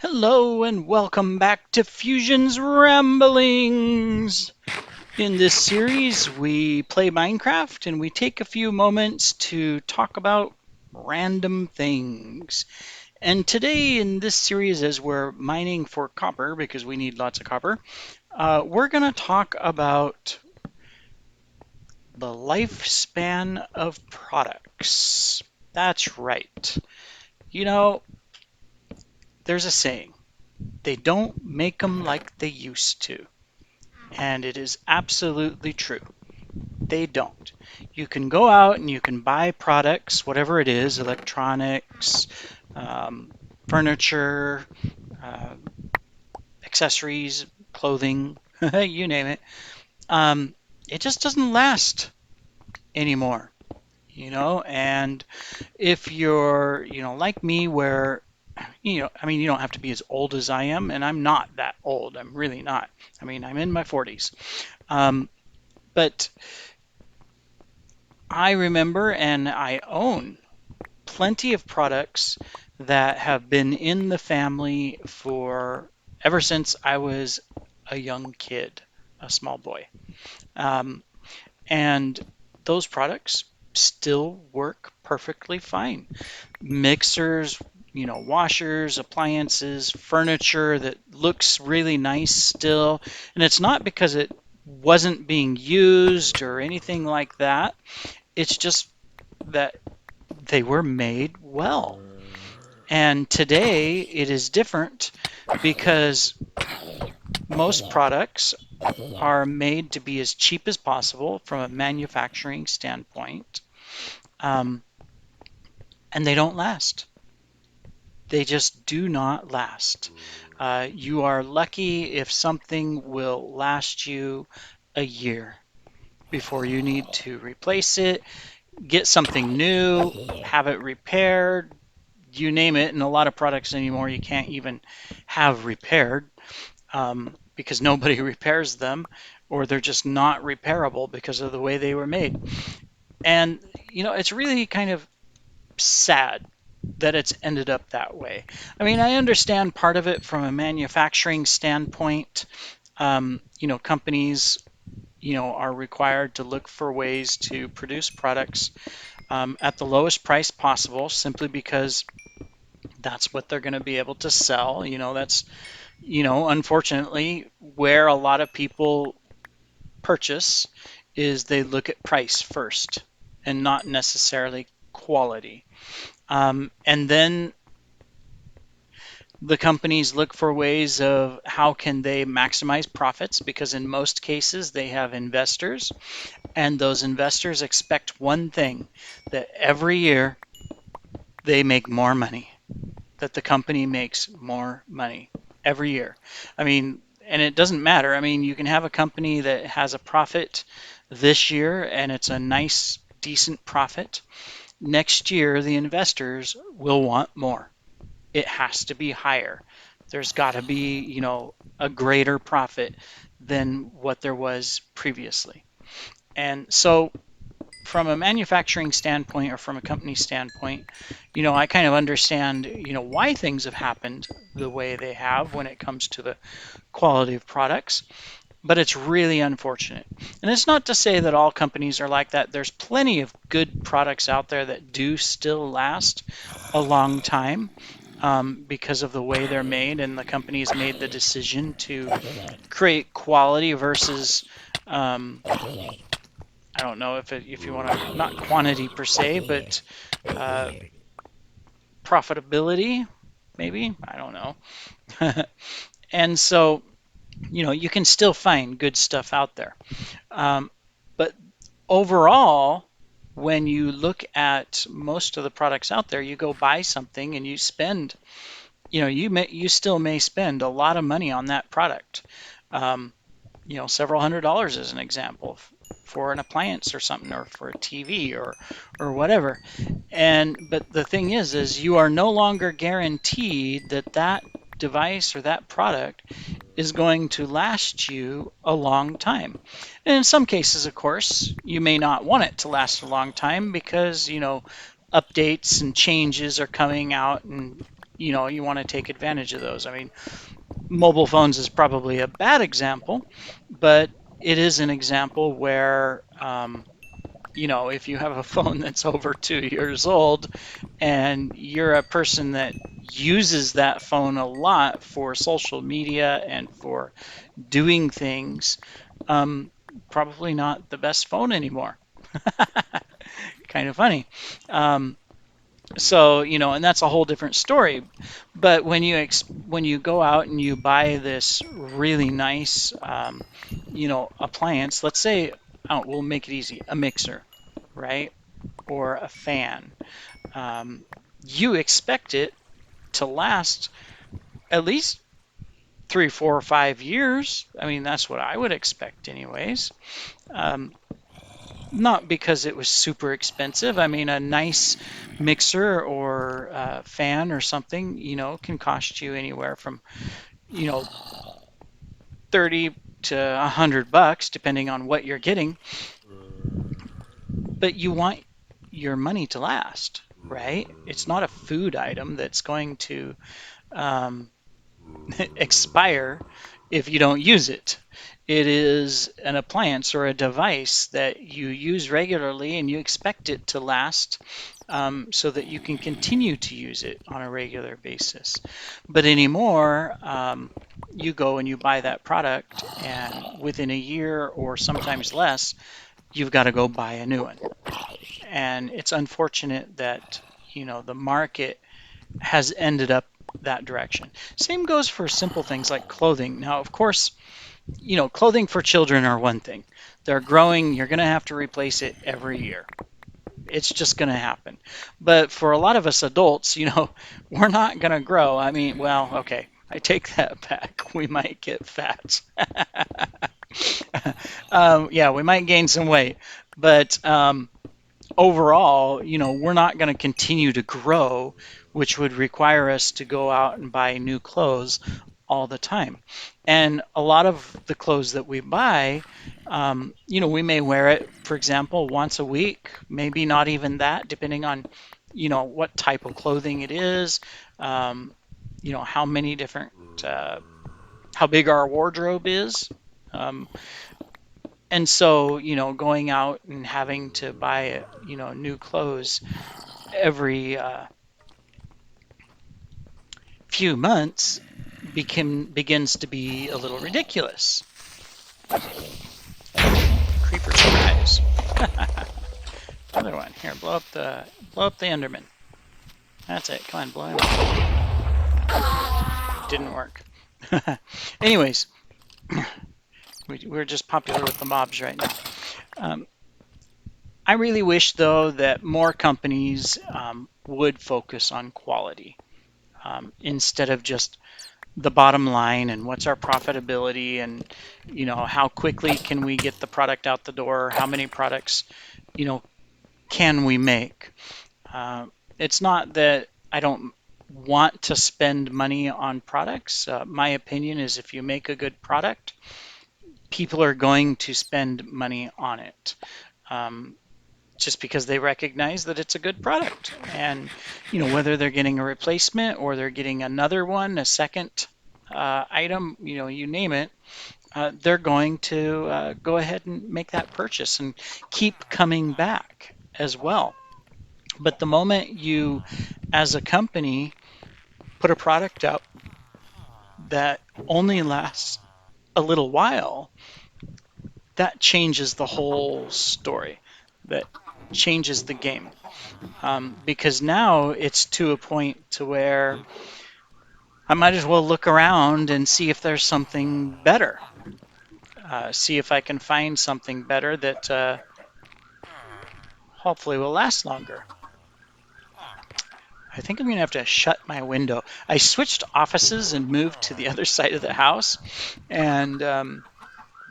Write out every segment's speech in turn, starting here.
Hello and welcome back to Fusion's Ramblings. In this series, we play Minecraft and we take a few moments to talk about random things. And today in this series, as we're mining for copper, because we need lots of copper, we're going to talk about the lifespan of products. That's right. You know, there's a saying, they don't make them like they used to. And it is absolutely true. They don't. You can go out and you can buy products, whatever it is, electronics, um, furniture, uh, accessories, clothing, you name it. Um, it just doesn't last anymore, and if you're, like me, where, you don't have to be as old as I am, and I'm not that old. I'm really not. I mean, I'm in my 40s. But I remember and I own plenty of products that have been in the family for ever since I was a young kid, a small boy. Um, and those products still work perfectly fine. Mixers, washers, appliances, furniture that looks really nice still. And it's not because it wasn't being used or anything like that. It's just that they were made well. And today it is different because most products are made to be as cheap as possible from a manufacturing standpoint, um, and they don't last. They just do not last. You are lucky if something will last you a year before you need to replace it, get something new, have it repaired, you name it. And a lot of products anymore you can't even have repaired because nobody repairs them, or they're just not repairable because of the way they were made. And, it's really kind of sad that it's ended up that way. I mean, I understand part of it from a manufacturing standpoint. Companies, are required to look for ways to produce products at the lowest price possible simply because that's what they're going to be able to sell. That's, unfortunately, where a lot of people purchase is they look at price first and not necessarily quality. And then the companies look for ways of how can they maximize profits, because in most cases they have investors, and those investors expect one thing, that every year they make more money, that the company makes more money every year. I mean, and it doesn't matter. I mean, you can have a company that has a profit this year and it's a nice, decent profit. Next year, the investors will want more. It has to be higher. There's got to be, a greater profit than what there was previously. And so from a manufacturing standpoint or from a company standpoint, I kind of understand, why things have happened the way they have when it comes to the quality of products, but it's really unfortunate. And it's not to say that all companies are like that. There's plenty of good products out there that do still last a long time because of the way they're made, and the company's made the decision to create quality versus I don't know if you want to, not quantity per se, but uh, profitability, maybe. I don't know. And so, you can still find good stuff out there. But overall, when you look at most of the products out there, you go buy something and you spend, you still may spend a lot of money on that product. Um, several $100s as an example for an appliance or something, or for a TV or whatever. But the thing is you are no longer guaranteed that that device or that product is going to last you a long time. And in some cases, of course, you may not want it to last a long time because, updates and changes are coming out, and you want to take advantage of those. I mean, mobile phones is probably a bad example, but it is an example where if you have a phone that's over 2 years old and you're a person that uses that phone a lot for social media and for doing things, um, probably not the best phone anymore. Kind of funny. Um, and that's a whole different story. But when you go out and you buy this really nice, appliance, let's say, we'll make it easy, a mixer, right? Or a fan. Um, you expect it to last at least 3, 4, or 5 years. I mean, that's what I would expect, anyways. Um, Not because it was super expensive. I mean, a nice mixer or fan or something, can cost you anywhere from, you know, 30 to $100, depending on what you're getting. But you want your money to last, right? It's not a food item that's going to um, expire if you don't use it. It is an appliance or a device that you use regularly and you expect it to last so that you can continue to use it on a regular basis. But anymore, you go and you buy that product, and within a year or sometimes less, you've got to go buy a new one. And it's unfortunate that, the market has ended up that direction. Same goes for simple things like clothing. Now, of course, clothing for children are one thing. They're growing, you're going to have to replace it every year. It's just going to happen. But for a lot of us adults, we're not going to grow. I mean, well, okay, I take that back. We might get fat. Yeah, we might gain some weight. But overall, we're not going to continue to grow, which would require us to go out and buy new clothes all the time. And a lot of the clothes that we buy, we may wear it, for example, once a week, maybe not even that, depending on, what type of clothing it is, how many different, how big our wardrobe is. Um, and so, going out and having to buy, new clothes every few months begins to be a little ridiculous. Creeper surprise. Another one. Here, blow up the Enderman. That's it. Come on, blow him up. Didn't work. Anyways, we're just popular with the mobs right now. Um, I really wish, though, that more companies would focus on quality instead of just the bottom line and what's our profitability and how quickly can we get the product out the door, how many products you know can we make. It's not that I don't want to spend money on products. My opinion is if you make a good product, people are going to spend money on it. Um, just because they recognize that it's a good product. And, whether they're getting a replacement or they're getting another one, a second item, you name it, they're going to go ahead and make that purchase and keep coming back as well. But the moment you, as a company, put a product out that only lasts a little while, that changes the whole story. That changes the game. Because now it's to a point to where I might as well look around and see if there's something better. See if I can find something better that hopefully will last longer. I think I'm going to have to shut my window. I switched offices and moved to the other side of the house, and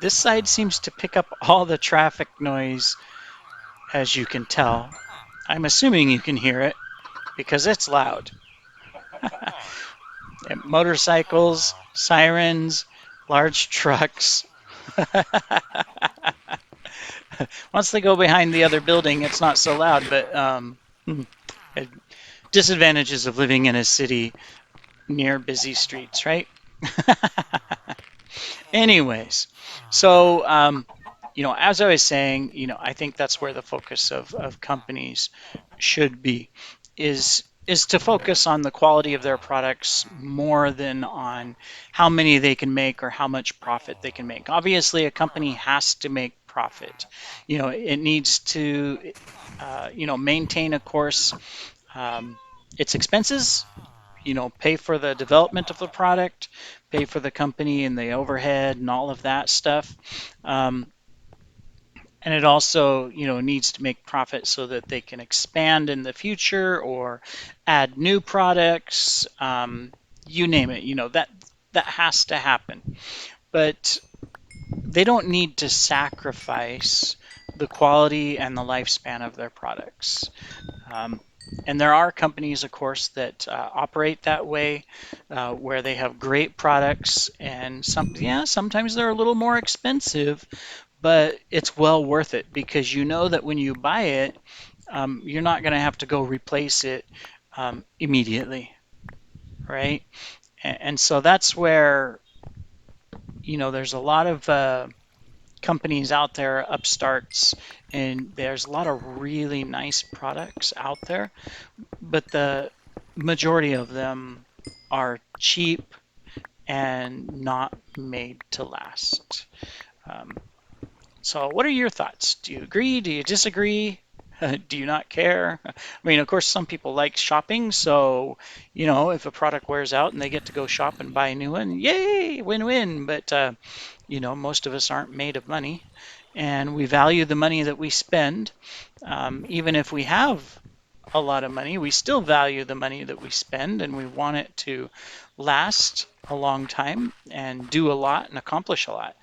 this side seems to pick up all the traffic noise, as you can tell. I'm assuming you can hear it because it's loud. Motorcycles, sirens, large trucks. Once they go behind the other building, it's not so loud, but Disadvantages of living in a city near busy streets, right? Anyways, so as I was saying, I think that's where the focus of companies should be, is to focus on the quality of their products more than on how many they can make or how much profit they can make. Obviously, a company has to make profit. It needs to, maintain, of course, um, its expenses, pay for the development of the product, pay for the company and the overhead and all of that stuff. Um, and it also, needs to make profit so that they can expand in the future or add new products. You name it, that has to happen. But they don't need to sacrifice the quality and the lifespan of their products. Um, and there are companies, of course, that operate that way, where they have great products, and sometimes they're a little more expensive, but it's well worth it because you know that when you buy it, you're not going to have to go replace it immediately, right? And so that's where, there's a lot of companies out there, upstarts, and there's a lot of really nice products out there, but the majority of them are cheap and not made to last. Um, so, what are your thoughts? Do you agree? Do you disagree? Do you not care? I mean, of course, some people like shopping, so if a product wears out and they get to go shop and buy a new one, yay, win-win. But most of us aren't made of money, and we value the money that we spend. Even if we have a lot of money, we still value the money that we spend, and we want it to last a long time and do a lot and accomplish a lot.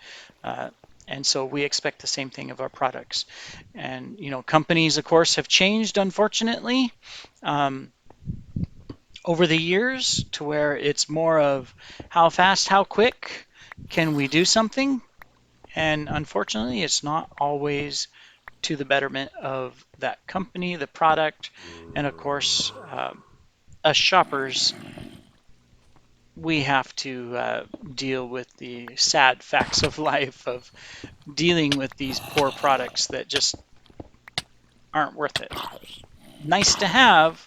Uh, and so we expect the same thing of our products. And companies, of course, have changed, unfortunately, um, over the years, to where it's more of how fast, how quick can we do something. And unfortunately, it's not always to the betterment of that company, the product, and of course, us shoppers. We have to deal with the sad facts of life of dealing with these poor products that just aren't worth it. Nice to have,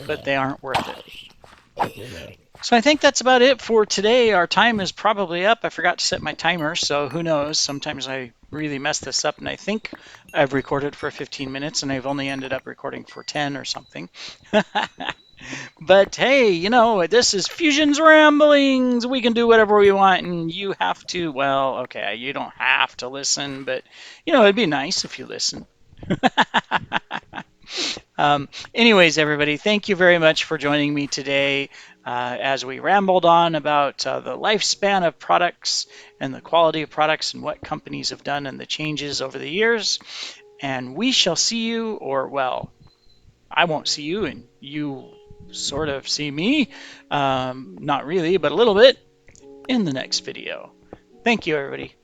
but they aren't worth it. So I think that's about it for today. Our time is probably up. I forgot to set my timer, so who knows? Sometimes I really mess this up, and I think I've recorded for 15 minutes, and I've only ended up recording for 10 or something. But hey, this is Fusion's Ramblings. We can do whatever we want, and you have to, well, okay, you don't have to listen, but it'd be nice if you listen. Anyways, everybody, thank you very much for joining me today as we rambled on about the lifespan of products and the quality of products and what companies have done and the changes over the years. And we shall see you, or well, I won't see you, and you sort of see me, not really, but a little bit, in the next video. Thank you, everybody.